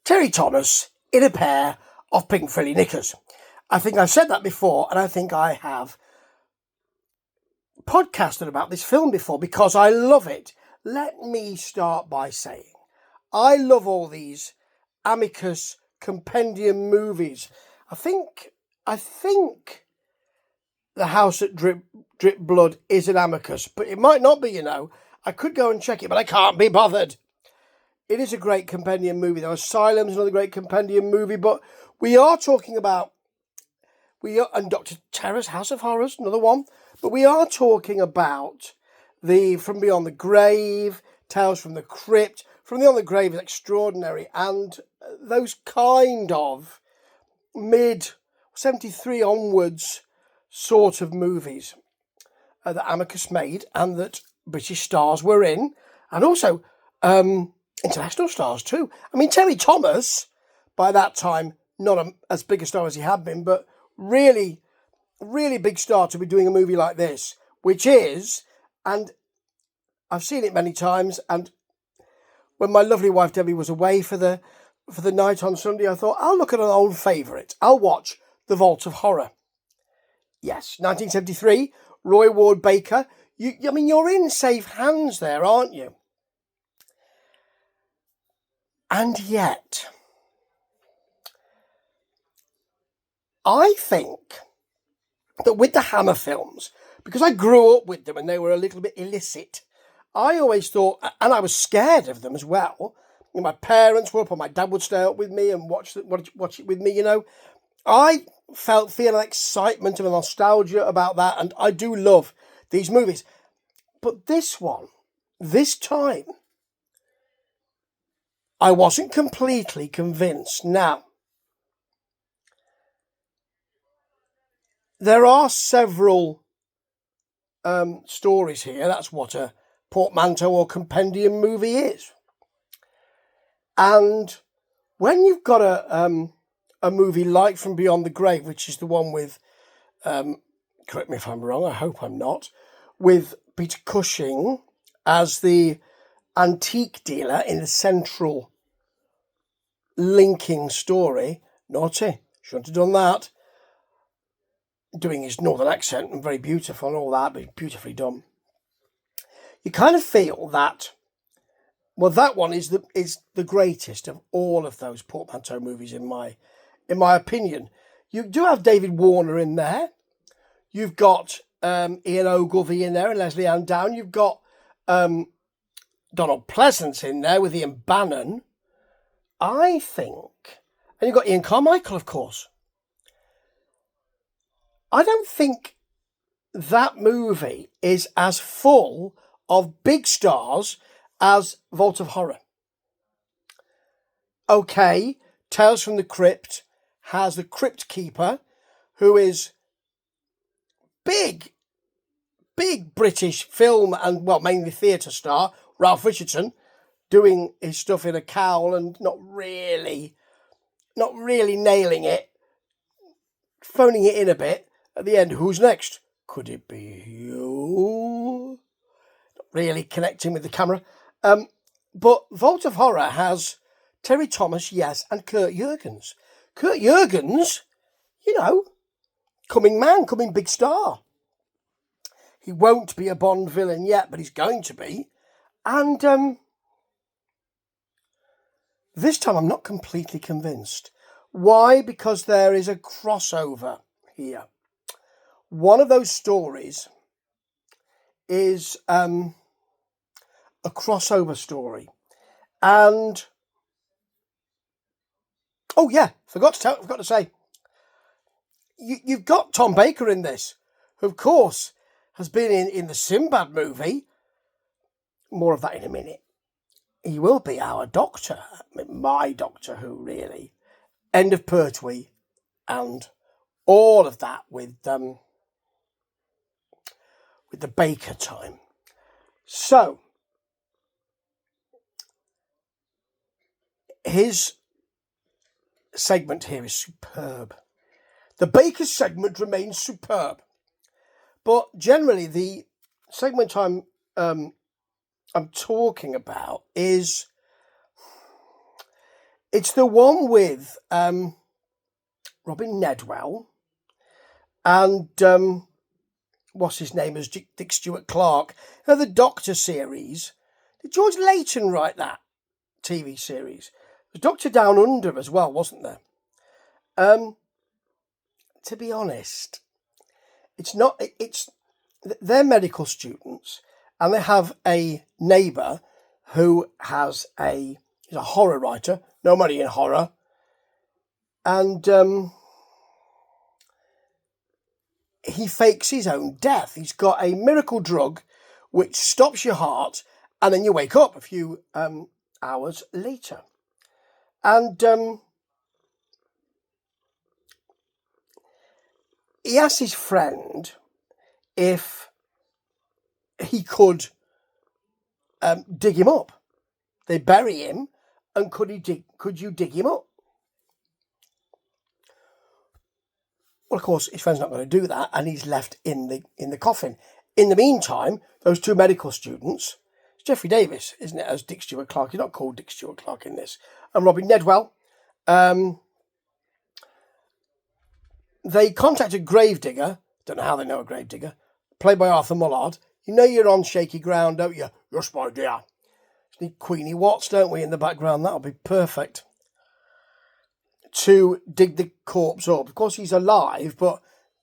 Terry Thomas in a pair of pink frilly knickers. I think I've said that before, and I think I have podcasted about this film before because I love it. Let me start by saying I love all these Amicus Compendium movies. I think The House that Drip Blood is an Amicus, but it might not be, you know. I could go and check it, but I can't be bothered. It is a great Compendium movie. Though Asylum's another great Compendium movie, but we are talking about and Dr. Terror's House of Horrors, another one. But we are talking about the From Beyond the Grave, Tales from the Crypt. From Beyond the Grave is extraordinary, and those kind of mid-73 onwards sort of movies that Amicus made and that British stars were in, and also international stars too. I mean, Terry Thomas, by that time, not as big a star as he had been, but really, really big star to be doing a movie like this, which is, and I've seen it many times, and when my lovely wife Debbie was away for the night on Sunday, I thought, I'll look at an old favourite. I'll watch The Vault of Horror. Yes, 1973, Roy Ward Baker. You're in safe hands there, aren't you? And yet, I think that with the Hammer films, because I grew up with them and they were a little bit illicit, I always thought, and I was scared of them as well. My parents were up, or my dad would stay up with me and watch it with me, you know. I feel an excitement and a nostalgia about that, and I do love these movies. But this one, this time, I wasn't completely convinced. Now, there are several stories here. That's what a portmanteau or compendium movie is. And when you've got a movie like From Beyond the Grave, which is the one with, correct me if I'm wrong, I hope I'm not, with Peter Cushing as the antique dealer in the central linking story. Naughty, shouldn't have done that. Doing his northern accent and very beautiful and all that, but beautifully done. You kind of feel that, well, that one is the greatest of all of those portmanteau movies in my opinion. You do have David Warner in there. You've got Ian Ogilvy in there and Leslie Ann Down. You've got Donald Pleasance in there with Ian Bannon, I think. And you've got Ian Carmichael, of course. I don't think that movie is as full of big stars as Vault of Horror. Okay, Tales from the Crypt has the Crypt Keeper, who is big British film and, well, mainly theatre star, Ralph Richardson, doing his stuff in a cowl and not really nailing it, phoning it in a bit. At the end, who's next? Could it be you? Not really connecting with the camera. But Vault of Horror has Terry Thomas, yes, and Kurt Jurgens. Kurt Jurgens, you know, coming big star. He won't be a Bond villain yet, but he's going to be. And this time I'm not completely convinced. Why? Because there is a crossover here. One of those stories is a crossover story. And, oh yeah, forgot to say, you've got Tom Baker in this, who of course has been in the Sinbad movie. More of that in a minute. He will be our Doctor, my Doctor Who, really. End of Pertwee and all of that with the Baker time. So, his segment here is superb. The Baker segment remains superb. But generally, the segment I'm talking about is It's the one with Robin Nedwell and what's his name as Dick Stewart Clark. The Doctor series. Did George Layton write that TV series? There's Doctor Down Under as well, wasn't there? To be honest, they're medical students, and they have a neighbour who he's a horror writer, no money in horror, and he fakes his own death. He's got a miracle drug which stops your heart, and then you wake up a few hours later. And he asked his friend if he could dig him up. They bury him, and could you dig him up? Well, of course, his friend's not going to do that, and he's left in the coffin. In the meantime, those two medical students, it's Jeffrey Davis, isn't it, as Dick Stewart Clark? He's not called Dick Stewart Clark in this. And Robin Nedwell. They contact a gravedigger. Don't know how they know a gravedigger. Played by Arthur Mullard. You know you're on shaky ground, don't you? Yes, my dear. We need Queenie Watts, don't we, in the background? That'll be perfect. To dig the corpse up. Of course, he's alive, but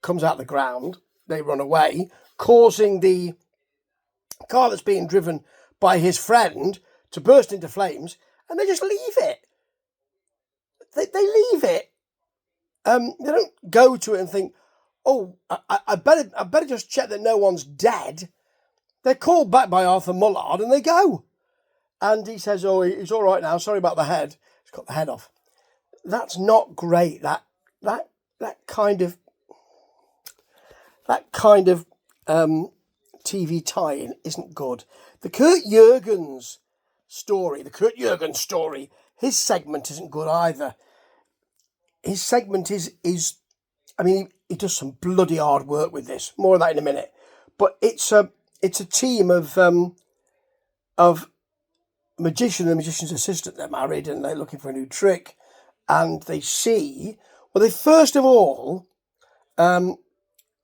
comes out the ground. They run away, causing the car that's being driven by his friend to burst into flames, and they just leave it. They leave it. They don't go to it and think, oh, I better just check that no one's dead. They're called back by Arthur Mullard, and they go. And he says, oh, he's all right now. Sorry about the head. He's got the head off. That's not great. That kind of TV tie-in isn't good. The Kurt Jurgens story, his segment isn't good either. His segment is I mean, he does some bloody hard work with this. More of that in a minute. But it's a team of magician and magician's assistant. They're married and they're looking for a new trick. And they first of all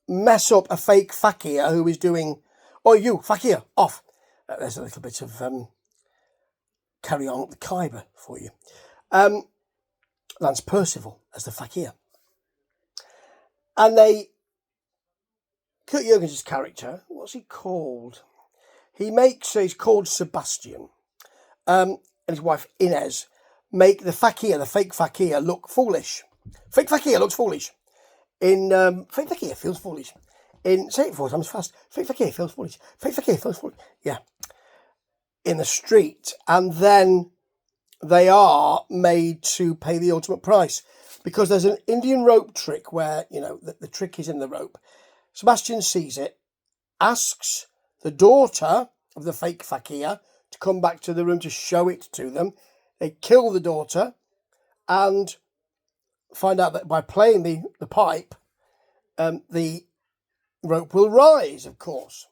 mess up a fake fakir who is doing, oh, you, fakir, off. There's a little bit of carry on the Khyber for you. Lance Percival as the fakir. And Kurt Jurgens' character, what's he called? He's called Sebastian. And his wife Inez make the fake fakir look foolish. Fake fakir looks foolish. Fake fakir feels foolish. Say it 4 times fast. Fake fakir feels foolish. Fake fakir feels foolish. Yeah. In the street. And then they are made to pay the ultimate price. Because there's an Indian rope trick where, the trick is in the rope. Sebastian sees it, asks the daughter of the fake fakir to come back to the room to show it to them. They kill the daughter and find out that by playing the pipe, the rope will rise, of course.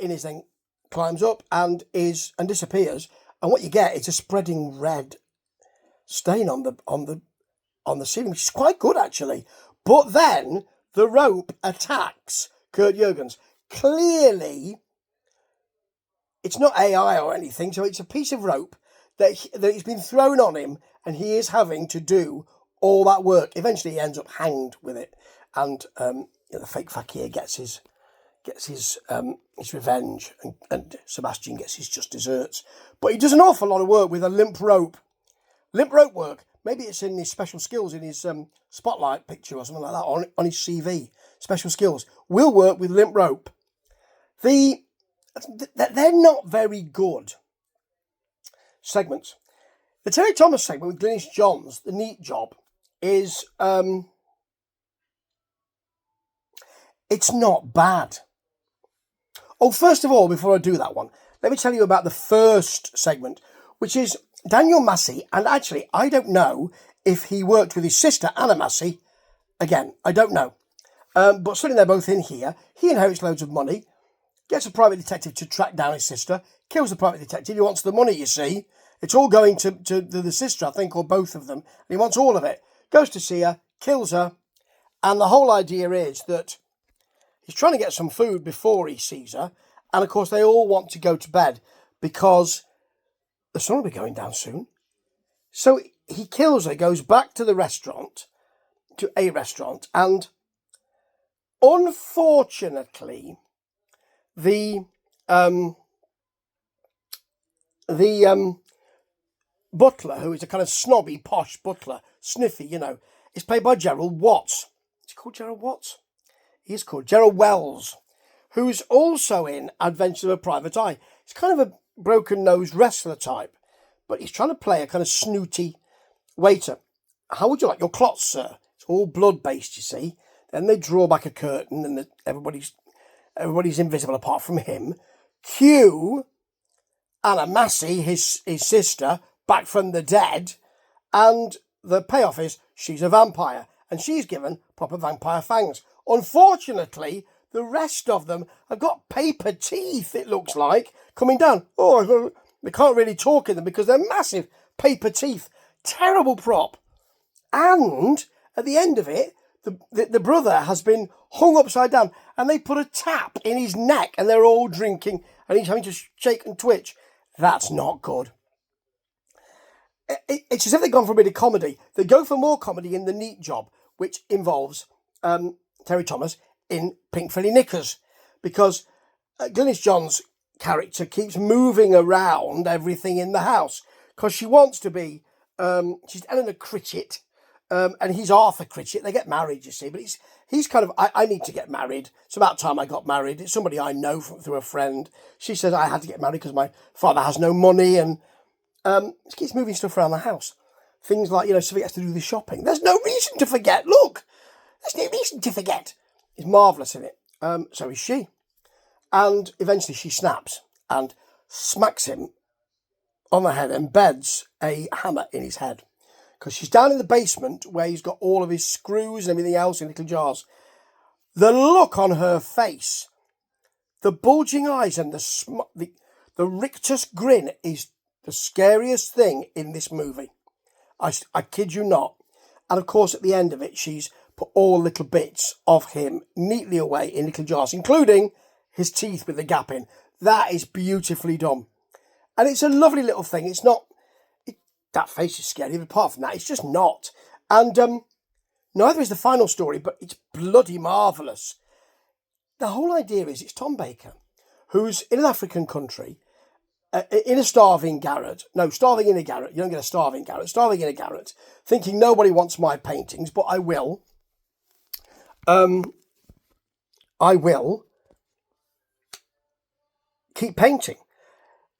Inez then climbs up and disappears. And what you get is a spreading red stain on the ceiling, which is quite good, actually. But then the rope attacks Kurt Jurgens. Clearly, it's not AI or anything, so it's a piece of rope that it's been thrown on him, and he is having to do all that work. Eventually, he ends up hanged with it, and the fake fakir gets his revenge, and Sebastian gets his just desserts. But he does an awful lot of work with a limp rope. Limp rope work. Maybe it's in his special skills, in his spotlight picture or something like that, on his CV. Special skills. Will work with limp rope. They're not very good segments. The Terry Thomas segment with Glynis Johns, the neat job, is it's not bad. Oh, first of all, before I do that one, let me tell you about the first segment, which is Daniel Massey, and actually, I don't know if he worked with his sister, Anna Massey. Again, I don't know. But certainly they're both in here. He inherits loads of money, gets a private detective to track down his sister, kills the private detective. He wants the money, you see. It's all going to the sister, I think, or both of them. And he wants all of it. Goes to see her, kills her. And the whole idea is that he's trying to get some food before he sees her. And, of course, they all want to go to bed because the sun will be going down soon. So he kills her, goes back to the restaurant, to a restaurant. And, unfortunately, the butler, who is a kind of snobby, posh butler, sniffy, you know, is played by Gerald Watts. Is he called Gerald Watts? He is called Gerald Wells, who's also in Adventures of a Private Eye. He's kind of a broken-nosed wrestler type, but he's trying to play a kind of snooty waiter. How would you like your clots, sir? It's all blood-based, you see. Then they draw back a curtain and everybody's invisible apart from him. Cue Anna Massey, his sister, back from the dead, and the payoff is she's a vampire, and she's given proper vampire fangs. Unfortunately, the rest of them have got paper teeth, it looks like, coming down. Oh, they can't really talk in them because they're massive paper teeth. Terrible prop. And at the end of it, the brother has been hung upside down, and they put a tap in his neck, and they're all drinking, and he's having to shake and twitch. That's not good. It's as if they've gone for a bit of comedy. They go for more comedy in The Neat Job, which involves Terry Thomas in pink frilly knickers, because Glynis John's character keeps moving around everything in the house because she wants to be. She's Eleanor Critchett, and he's Arthur Critchett. They get married, you see, but he's kind of. I need to get married. It's about time I got married. It's somebody I know through a friend. She says I had to get married because my father has no money, and she keeps moving stuff around the house. Things like, Sophie has to do the shopping. There's no reason to forget. Look, there's no reason to forget. He's marvellous in it. So is she. And eventually she snaps and smacks him on the head, embeds a hammer in his head. Because she's down in the basement where he's got all of his screws and everything else in little jars. The look on her face, the bulging eyes and the rictus grin is the scariest thing in this movie. I kid you not. And of course, at the end of it, she's put all little bits of him neatly away in little jars, including his teeth with the gap in. That is beautifully done. And it's a lovely little thing. It's not... that face is scary, but apart from that, it's just not. And neither is the final story, but it's bloody marvellous. The whole idea is it's Tom Baker, who's in an African country, in a starving garret. No, starving in a garret. You don't get a starving garret. Starving in a garret, thinking nobody wants my paintings, but I will. I will keep painting.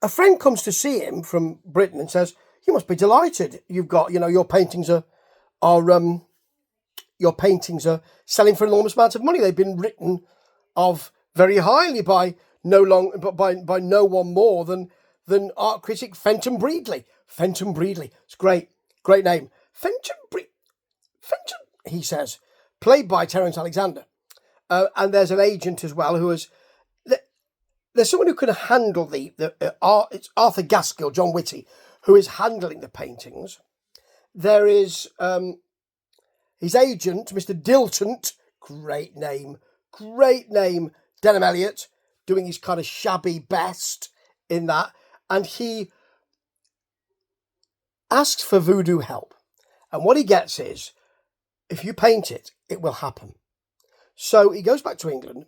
A friend comes to see him from Britain and says, "You must be delighted. You've got, your paintings are selling for an enormous amount of money. They've been written of very highly by no one more than art critic Fenton Breedley. Fenton Breedley. It's great name. Fenton, he says, played by Terence Alexander. And there's an agent as well who is. There's someone who can handle it's Arthur Gaskell, John Whitty, who is handling the paintings. There is his agent, Mr. Dilton, great name, Denham Elliott, doing his kind of shabby best in that. And he asks for voodoo help. And what he gets is, if you paint it, it will happen. So he goes back to England,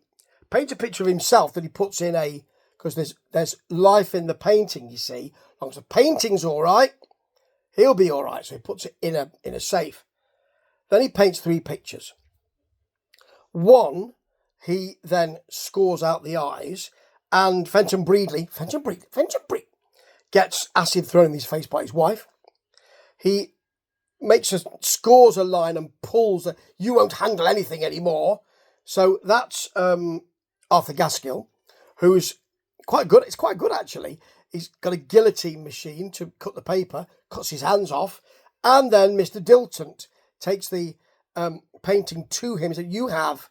paints a picture of himself that he puts in because there's life in the painting, you see. As long as the painting's all right, he'll be all right. So he puts it in a safe. Then he paints 3 pictures. One, he then scores out the eyes, and Fenton Breedley gets acid thrown in his face by his wife. He scores a line and pulls "you won't handle anything anymore." So that's Arthur Gaskell, who's quite good. It's quite good, actually. He's got a guillotine machine to cut the paper, cuts his hands off, and then Mr. Dilton takes the painting to him and said, "You have,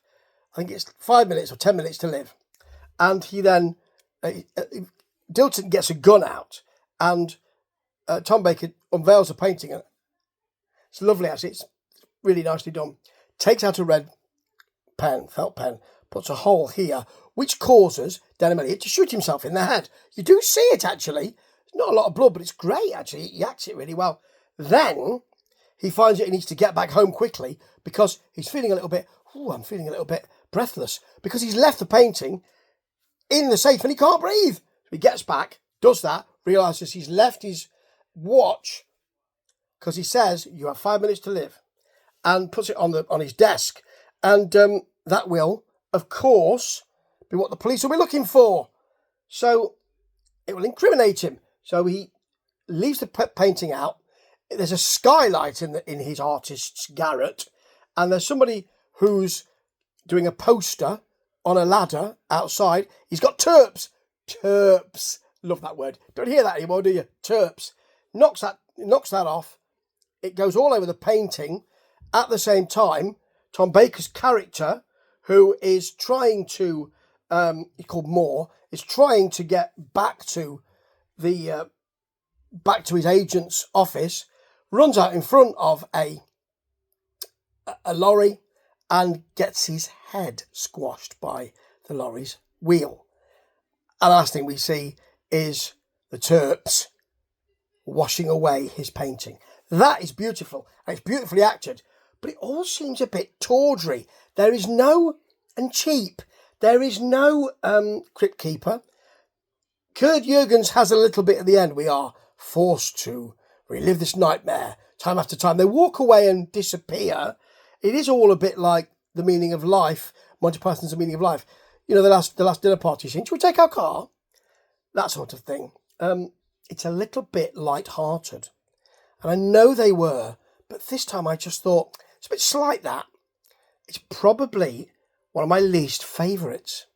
I think it's 5 minutes or 10 minutes to live." And he then, Dilton gets a gun out and Tom Baker unveils the painting, and it's lovely actually. It's really nicely done. Takes out a red pen, felt pen, puts a hole here, which causes Denham Elliott to shoot himself in the head. You do see it actually. It's not a lot of blood, but it's great actually. He acts it really well. Then he finds that he needs to get back home quickly because he's feeling a little bit, I'm feeling a little bit breathless because he's left the painting in the safe and he can't breathe. So he gets back, does that, realises he's left his watch because he says, you have 5 minutes to live, and puts it on his desk. And that will, of course, be what the police will be looking for. So it will incriminate him. So he leaves the painting out. There's a skylight in his artist's garret, and there's somebody who's doing a poster on a ladder outside. He's got terps. Terps. Love that word. Don't hear that anymore, do you? Terps. Knocks that off. It goes all over the painting. At the same time, Tom Baker's character, who is trying to, he's called Moore, is trying to get back to his agent's office, runs out in front of a lorry and gets his head squashed by the lorry's wheel. And the last thing we see is the terps washing away his painting. That is beautiful, and it's beautifully acted, but it all seems a bit tawdry. There is no, and cheap, there is no crypt keeper. Kurt Jürgens has a little bit at the end. We are forced to relive this nightmare time after time. They walk away and disappear. It is all a bit like The Meaning of Life, Monty Python's The Meaning of Life. You know, the last dinner party scene. Shall we take our car? That sort of thing. It's a little bit light-hearted. And I know they were, but this time I just thought, it's a bit slight that. It's probably one of my least favourites.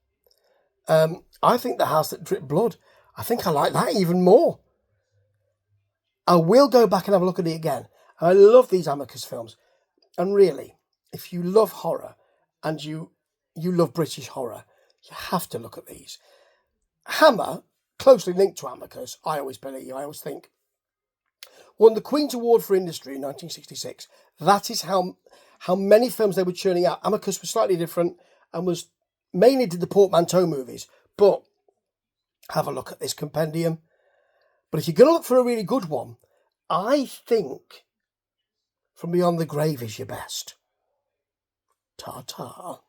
I think The House That Dripped Blood, I think I like that even more. I will go back and have a look at it again. I love these Amicus films. And really, if you love horror and you love British horror, you have to look at these. Hammer, closely linked to Amicus, I always think, won the Queen's Award for Industry in 1966. That is how many films they were churning out. Amicus was slightly different and was mainly did the portmanteau movies. But have a look at this compendium. But if you're going to look for a really good one, I think From Beyond the Grave is your best. Ta-ta.